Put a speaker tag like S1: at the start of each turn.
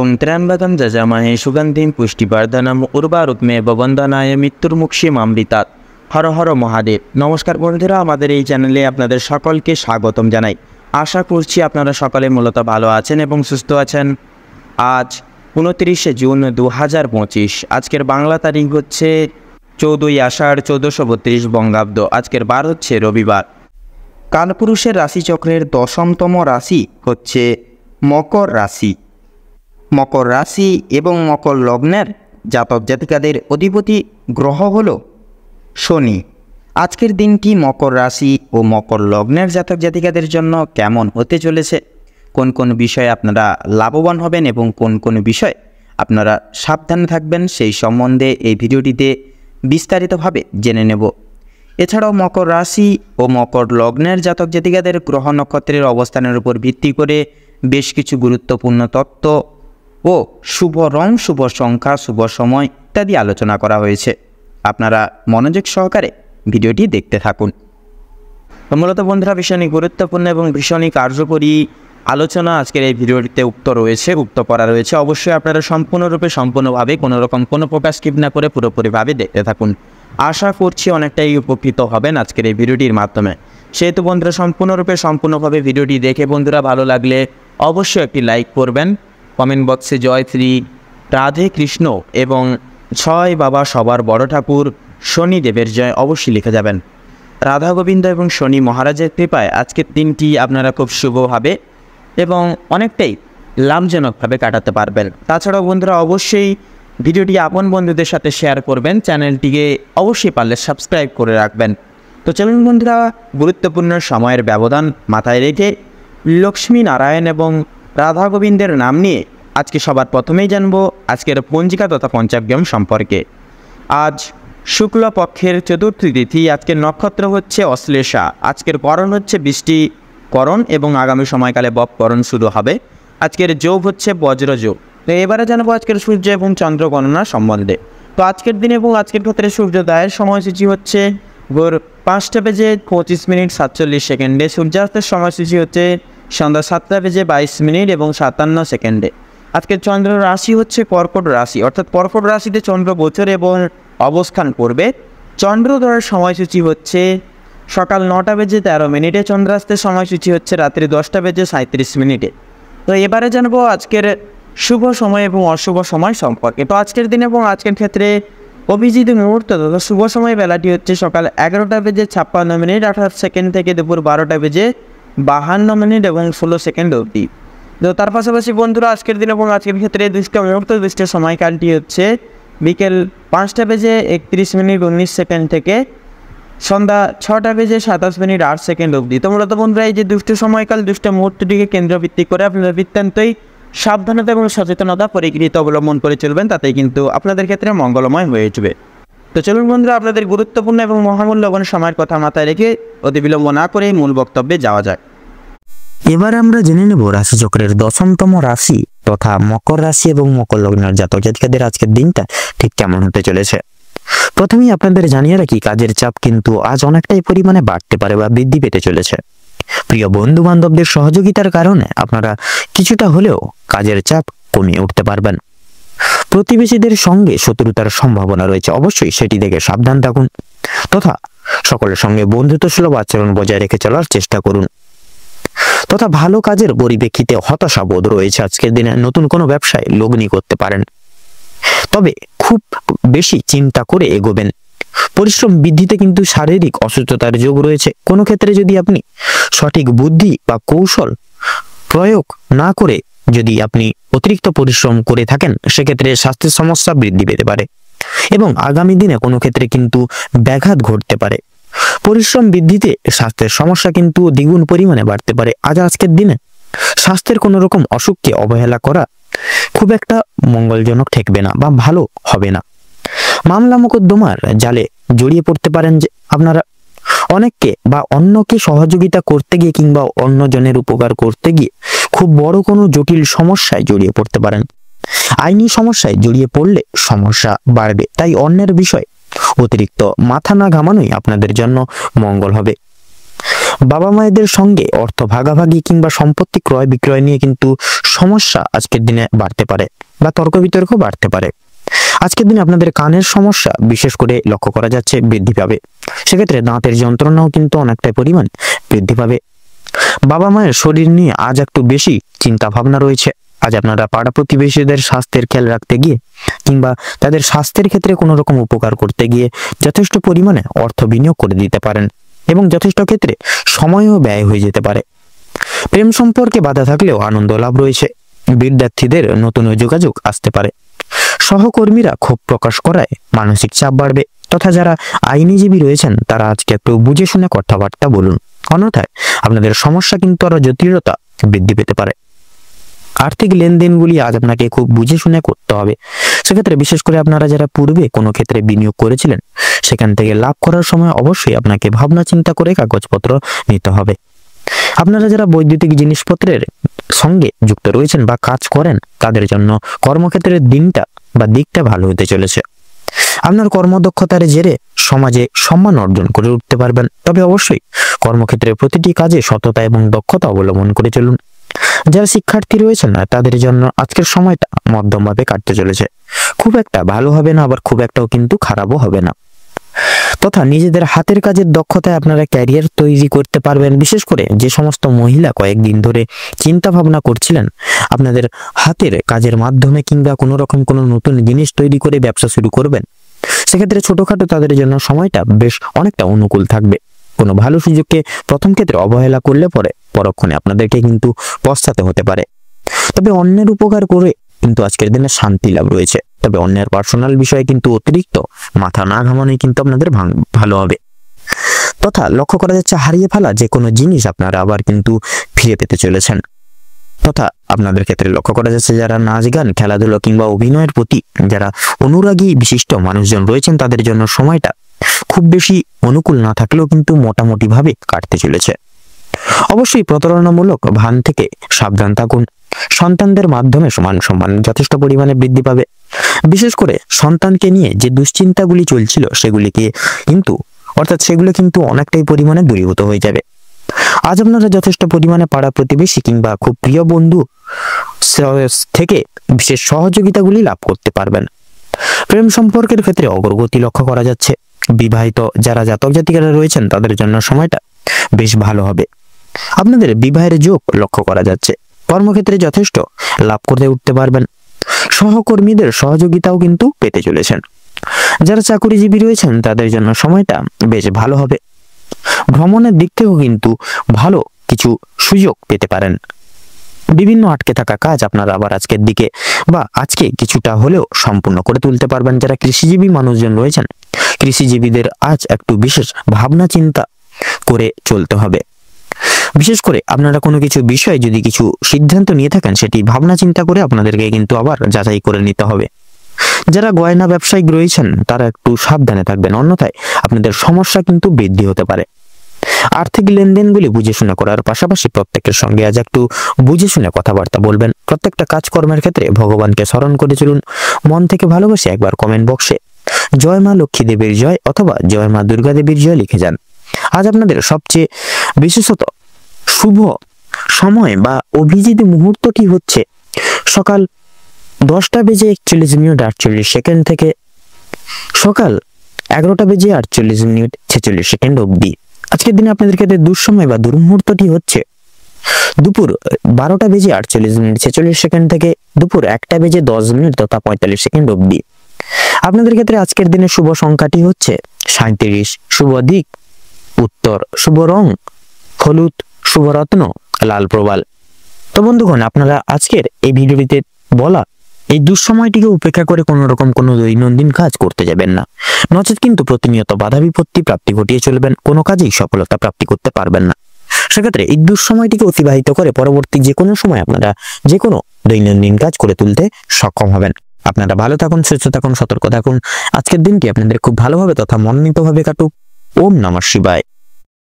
S1: ওম ত্র্যম্বকম যজামহে সুগন্ধিম পুষ্টিবর্ধনম উর্বারুকমে ববন্দনায় মৃত্যুর্মুক্ষীমামৃতাৎ। হর হর মহাদেব। নমস্কার বন্ধুরা, আমাদের এই চ্যানেলে আপনাদের সকলকে স্বাগতম জানাই। আশা করছি আপনারা সকলে মূলত ভালো আছেন এবং সুস্থ আছেন। আজ 29শে জুন 2025। আজকের বাংলা তারিখ হচ্ছে 14ই আষাঢ় 1432 বঙ্গাব্দ। আজকের বার হচ্ছে রবিবার। কালপুরুষের রাশিচক্রের 10তম রাশি হচ্ছে মকর রাশি। মকর রাশি এবং মকর লগ্নের জাতক জাতিকাদের অধিপতি গ্রহ হল শনি। আজকের দিনটি মকর রাশি ও মকর লগ্নের জাতক জাতিকাদের জন্য কেমন হতে চলেছে, কোন কোন বিষয়ে আপনারা লাভবান হবেন এবং কোন কোন বিষয়ে আপনারা সাবধানে থাকবেন, সেই সম্বন্ধে এই ভিডিওটিতে বিস্তারিতভাবে জেনে নেব। এছাড়াও মকর রাশি ও মকর লগ্নের জাতক জাতিকাদের গ্রহ নক্ষত্রের অবস্থানের উপর ভিত্তি করে বেশ কিছু গুরুত্বপূর্ণ তত্ত্ব ও শুভ রং, শুভ সংখ্যা, শুভ সময় ইত্যাদি আলোচনা করা হয়েছে। আপনারা মনোযোগ সহকারে ভিডিওটি দেখতে থাকুন। মূলত বন্ধুরা, ভীষণই গুরুত্বপূর্ণ এবং ভীষণই কার্যকরী আলোচনা আজকের এই ভিডিওটিতে উক্ত করা রয়েছে। অবশ্যই আপনারা সম্পূর্ণভাবে কোনো প্রকার স্কিপ না করে পুরোপুরিভাবে দেখতে থাকুন। আশা করছি অনেকটাই উপকৃত হবেন আজকের এই ভিডিওটির মাধ্যমে। সেহেতু বন্ধুরা, সম্পূর্ণভাবে ভিডিওটি দেখে বন্ধুরা ভালো লাগলে অবশ্যই একটি লাইক করবেন। কমেন্ট বক্সে জয় শ্রী রাধে কৃষ্ণ এবং ছয় বাবা সবার বড় ঠাকুর শনিদেবের জয় অবশ্যই লিখে যাবেন। রাধা গোবিন্দ এবং শনি মহারাজের কৃপায় আজকের দিনটি আপনারা খুব শুভভাবে এবং অনেকটাই লাভজনকভাবে কাটাতে পারবেন। তাছাড়াও বন্ধুরা, অবশ্যই ভিডিওটি আপন বন্ধুদের সাথে শেয়ার করবেন, চ্যানেলটিকে অবশ্যই পারলে সাবস্ক্রাইব করে রাখবেন। তো চলুন বন্ধুরা, গুরুত্বপূর্ণ সময়ের ব্যবধান মাথায় রেখে লক্ষ্মী নারায়ণ এবং রাধা গোবিন্দের নাম নিয়ে আজকে সবার প্রথমেই জানব আজকের পঞ্জিকা তথা পঞ্চাগ্রাম সম্পর্কে। আজ শুক্লপক্ষের চতুর্থী তিথি। আজকের নক্ষত্র হচ্ছে অশ্লেষা। আজকের করণ হচ্ছে বৃষ্টিকরণ এবং আগামী সময়কালে বপকরণ শুরু হবে। আজকের যোগ হচ্ছে বজ্রযোগ। তো এবারে জানাবো আজকের সূর্য এবং চন্দ্র গণনা সম্বন্ধে। তো আজকের দিন এবং আজকের ক্ষেত্রে সূর্যোদয়ের সময়সূচি হচ্ছে ভোর 5:47 সূর্যাস্তের সময়সূচি হচ্ছে সন্ধ্যা 7:22 এবং 57 আজকের চন্দ্র রাশি হচ্ছে কর্কট রাশি, অর্থাৎ কর্কট রাশিতে চন্দ্র গোচর এবং অবস্থান করবে। চন্দ্রোদয়ের সময়সূচি হচ্ছে সকাল 9:13, চন্দ্রাস্তের সময়সূচি হচ্ছে রাত্রি 10:37। তো এবারে জানবো আজকের শুভ সময় এবং অশুভ সময় সম্পর্কে। তো আজকের দিন এবং আজকের ক্ষেত্রে অভিজিৎ মুহূর্ত তথা শুভ সময় বেলাটি হচ্ছে সকাল 11:56 থেকে দুপুর 12:52 এবং 16 অবধি। তো তার পাশাপাশি বন্ধুরা, আজকের দিন এবং আজকের ক্ষেত্রে দুষ্ট মুহূর্ত দৃষ্টির সময়কালটি হচ্ছে বিকেল 5:31 থেকে সন্ধ্যা 6:27 অবধি। তো মূলত বন্ধুরা, এই যে দুষ্ট সময়কাল, দুষ্ট মুহূর্তটিকে কেন্দ্রভিত্তিক করে আপনারা নিতান্তই সাবধানতা এবং সচেতনতা পরিগৃহীত অবলম্বন করে চলবেন, তাতেই কিন্তু আপনাদের ক্ষেত্রে মঙ্গলময় হয়ে উঠবে। তো চলুন বন্ধুরা, আপনাদের গুরুত্বপূর্ণ এবং মহামূল্যবান সময়ের কথা মাথায় রেখে অতি বিলম্ব না করে মূল বক্তব্যে যাওয়া যায়।
S2: এবার আমরা জেনে নেব রাশিচক্রের 10তম রাশি তথা মকর রাশি এবং মকর লগ্নের জাতক জাতিকাদের আজকের দিনটা ঠিক কেমন হতে চলেছে। প্রথমেই আপনাদের জানিয়ে রাখি, কাজের চাপ কিন্তু আজ অনেকটাই পরিমাণে বাড়তে পারে বা বৃদ্ধি পেতে চলেছে। প্রিয় বন্ধু বান্ধবদের সহযোগিতার কারণে আপনারা কিছুটা হলেও কাজের চাপ কমিয়ে উঠতে পারবেন। প্রতিবেশীদের সঙ্গে শত্রুতার সম্ভাবনা রয়েছে, অবশ্যই সেটি দেখে সাবধান থাকুন তথা সকলের সঙ্গে বন্ধুত্বসুলভ আচরণ বজায় রেখে চলার চেষ্টা করুন। তথা ভালো কাজের পরিপ্রেক্ষিতে হতাশাবোধ রয়েছে। আজকের দিনে নতুন কোনো ব্যবসায় লগ্নি করতে পারেন, তবে খুব বেশি চিন্তা করে এগোবেন। পরিশ্রম বৃদ্ধিতে কিন্তু শারীরিক অসুস্থতার যোগ রয়েছে। কোনো ক্ষেত্রে যদি আপনি সঠিক বুদ্ধি বা কৌশল প্রয়োগ না করে যদি আপনি অতিরিক্ত পরিশ্রম করে থাকেন, সেক্ষেত্রে স্বাস্থ্যের সমস্যা বৃদ্ধি পেতে পারে এবং আগামী দিনে কোনো ক্ষেত্রে কিন্তু ব্যাঘাত ঘটতে পারে। পরিশ্রম বৃদ্ধিতে স্বাস্থ্যের সমস্যা কিন্তু দ্বিগুণ পরিমাণে বাড়তে পারে। আজকের দিনে স্বাস্থ্যের কোনো রকম অসুখকে অবহেলা করা খুব একটা মঙ্গলজনক ঠেকবে না বা ভালো হবে না। মামলা মোকদ্দমার জালে জড়িয়ে পড়তে পারেন যে আপনারা। অনেককে বা অন্যকে সহযোগিতা করতে গিয়ে কিংবা অন্যজনের উপকার করতে গিয়ে খুব বড় কোনো জটিল সমস্যায় জড়িয়ে পড়তে পারেন। আইনি সমস্যায় জড়িয়ে পড়লে সমস্যা বাড়বে, তাই অন্যের বিষয় অতিরিক্ত মাথা না ঘামানোই আপনাদের জন্য মঙ্গল হবে। বাবা মায়েদের সঙ্গে অর্থ ভাগাভাগি কিংবা সম্পত্তি ক্রয় বিক্রয় নিয়ে কিন্তু সমস্যা আজকের দিনে বাড়তে পারে বা তর্ক বিতর্ক বাড়তে পারে। আজকের দিনে আপনাদের কানের সমস্যা বিশেষ করে লক্ষ্য করা যাচ্ছে বৃদ্ধি পাবে। সেক্ষেত্রে দাঁতের যন্ত্রণাও কিন্তু অনেকটা পরিমাণ বৃদ্ধি পাবে। বাবা মায়ের শরীর নিয়ে আজ একটু বেশি চিন্তা ভাবনা রয়েছে। আজ আপনারা পাড়া প্রতিবেশীদের স্বাস্থ্যের খেয়াল রাখতে গিয়ে কিংবা তাদের স্বাস্থ্যের ক্ষেত্রে কোনো রকম উপকার করতে গিয়ে যথেষ্ট পরিমাণে অর্থ বিনিয়োগ করে দিতে পারেন এবং যথেষ্ট ক্ষেত্রে সময়ও ব্যয় হয়ে যেতে পারে। প্রেম সম্পর্কে বাধা থাকলেও আনন্দ লাভ রয়েছে। বিদ্যার্থীদের নতুন যোগাযোগ আসতে পারে। সহকর্মীরা ক্ষোভ প্রকাশ করায় মানসিক চাপ বাড়বে, তথা যারা আইনজীবী রয়েছেন তারা আজকে একটু বুঝে শুনে কথাবার্তা বলুন, অন্যথায় আপনাদের সমস্যা কিন্তু আরো জটিলতা বৃদ্ধি পেতে পারে। আর্থিক লেনদেনগুলি আজ আপনাকে খুব বুঝে শুনে করতে হবে। সেক্ষেত্রে বিশেষ করে আপনারা যারা পূর্বে কোনো ক্ষেত্রে বিনিয়োগ করেছিলেন সেখান থেকে লাভ করার সময় অবশ্যই আপনাকে ভাবনা চিন্তা করে কাগজপত্র নিতে হবে। আপনারা যারা বৈদ্যুতিক জিনিসপত্রের সঙ্গে যুক্ত রয়েছেন বা কাজ করেন তাদের জন্য কর্মক্ষেত্রের দিকটা ভালো হতে চলেছে। আপনার কর্মদক্ষতার জেরে সমাজে সম্মান অর্জন করে উঠতে পারবেন। তবে অবশ্যই কর্মক্ষেত্রে প্রতিটি কাজে সততা এবং দক্ষতা অবলম্বন করে চলুন। যারা শিক্ষার্থী রয়েছেন না তাদের জন্য আজকের সময়টা মধ্যমভাবে কাটতে চলেছে। খুব একটা ভালো হবে না, আবার খুব একটাও কিন্তু খারাপও হবে না। তথা নিজেদের হাতের কাজের দক্ষতায় আপনারা ক্যারিয়ার তৈরি করতে পারবেন। বিশেষ করে যে সমস্ত মহিলা কয়েকদিন ধরে চিন্তা ভাবনা করছিলেন আপনাদের হাতের কাজের মাধ্যমে কিংবা কোনো নতুন জিনিস তৈরি করে ব্যবসা শুরু করবেন, সেক্ষেত্রে ছোটখাটো তাদের জন্য সময়টা বেশ অনেকটা অনুকূল থাকবে। কোনো ভালো সুযোগকে প্রথম ক্ষেত্রে অবহেলা করলে পরে পরক্ষণে আপনাদেরকে কিন্তু পস্তাতে হতে পারে। তবে অন্যের উপকার করে কিন্তু আজকের দিনে শান্তি লাভ রয়েছে। তবে অন্যের পার্সোনাল বিষয়ে কিন্তু অতিরিক্ত মাথা না ঘামানোই কিন্তু আপনাদের ভালো হবে। তথা লক্ষ্য করা যাচ্ছে হারিয়ে ফেলা যে কোনো জিনিস আপনারা আবার কিন্তু ফিরে পেতে চলেছেন। তথা আপনাদের ক্ষেত্রে লক্ষ্য করা যাচ্ছে যারা নাচ গান, খেলাধুলা কিংবা অভিনয়ের প্রতি যারা অনুরাগী বিশিষ্ট মানুষজন রয়েছেন তাদের জন্য সময়টা খুব বেশি অনুকূল না থাকলেও কিন্তু মোটামুটি ভাবে কাটতে চলেছে। অবশ্যই প্রতারণামূলক ভান থেকে সাবধান থাকুন। সন্তানদের মাধ্যমে সমান সম্মান যথেষ্ট পরিমাণে বৃদ্ধি পাবে। বিশেষ করে সন্তানকে নিয়ে যে দুশ্চিন্তাগুলি চলছিল সেগুলো কিন্তু অনেকটাই পরিমাণে দূরীভূত হয়ে যাবে। আজ আপনারা যথেষ্ট পরিমাণে পাড়া প্রতিবেশী কিংবা খুব প্রিয় বন্ধু থেকে বিশেষ সহযোগিতাগুলি লাভ করতে পারবেন। প্রেম সম্পর্কের ক্ষেত্রে অগ্রগতি লক্ষ্য করা যাচ্ছে। বিবাহিত যারা জাতক জাতিকারা রয়েছেন তাদের জন্য সময়টা বেশ ভালো হবে। আপনাদের বিবাহের যোগ লক্ষ্য করা যাচ্ছে। কর্মক্ষেত্রে যথেষ্ট লাভ করতে উঠতে পারবেন। সহকর্মীদের সহযোগিতাও কিন্তু পেতে চলেছেন। যারা চাকরিজীবী রয়েছেন তাদের জন্য সময়টা বেশ ভালো হবে। ভ্রমণের দিক থেকেও কিন্তু ভালো কিছু সুযোগ পেতে পারেন। বিভিন্ন আটকে থাকা কাজ আপনারা আবার আজকে কিছুটা হলেও সম্পূর্ণ করে তুলতে পারবেন। যারা কৃষিজীবী মানুষজন রয়েছেন কৃষিজীবীদের আজ একটু বিশেষ ভাবনা চিন্তা করে চলতে হবে। বিশেষ করে আপনারা কোনো কিছু বিষয়ে যদি কিছু সিদ্ধান্ত নিয়ে থাকেন সেটি ভাবনা চিন্তা করে আপনাদেরকে কিন্তু আবার যাচাই করে নিতে হবে। যারা গয়না ব্যবসায়িক রয়েছেন তারা একটু সাবধানে থাকবেন, অন্যথায় আপনাদের সমস্যা কিন্তু বৃদ্ধি হতে পারে। আর্থিক লেনদেনগুলি বুঝে শুনে করার পাশাপাশি প্রত্যেকের সঙ্গে আজ একটু বুঝে শুনে কথাবার্তা বলবেন। প্রত্যেকটা কাজকর্মের ক্ষেত্রে ভগবানকে স্মরণ করে চলুন। মন থেকে ভালোবাসে একবার কমেন্ট বক্সে জয় মা লক্ষ্মী দেবীর জয় অথবা জয় মা দুর্গা দেবীর জয় লিখে যান। আজ আপনাদের সবচেয়ে বিশেষত শুভ সময় বা অভিজিৎ মুহূর্তটি হচ্ছে সকাল 10:41:48 থেকে সকাল 11:48:46 অবধি। আজকের দিনে আপনাদের ক্ষেত্রে দুঃসময় বা দুর্মুহূর্তটি হচ্ছে দুপুর 12:48:46 থেকে দুপুর 1:10 তথা 45 অবধি। আপনাদের ক্ষেত্রে আজকের দিনে শুভ সংখ্যাটি হচ্ছে 37, শুভ দিক উত্তর, শুভ রং হলুদ, শুভ রত্ন লাল প্রবাল। তো বন্ধুগণ, আপনারা আজকের এই ভিডিওটিতে বলা এই দুঃসময়টিকে উপেক্ষা করে কোনো দৈনন্দিন কাজ করতে যাবেন না, নচেত কিন্তু প্রতিনিয়ত বাধা বিপত্তি প্রাপ্তি ঘটিয়ে চলবেন, কোনো কাজেই সফলতা প্রাপ্তি করতে পারবেন না। সেক্ষেত্রে এই দুঃসময়টিকে অতিবাহিত করে পরবর্তী যে কোনো সময় আপনারা যে কোনো দৈনন্দিন কাজ করে তুলতে সক্ষম হবেন। আপনারা ভালো থাকুন, সুস্থ থাকুন, সতর্ক থাকুন। আজকের দিনটি আপনাদের খুব ভালোভাবে তথা মনোনীতভাবে কাটুক। ওম নমঃ শিবায়।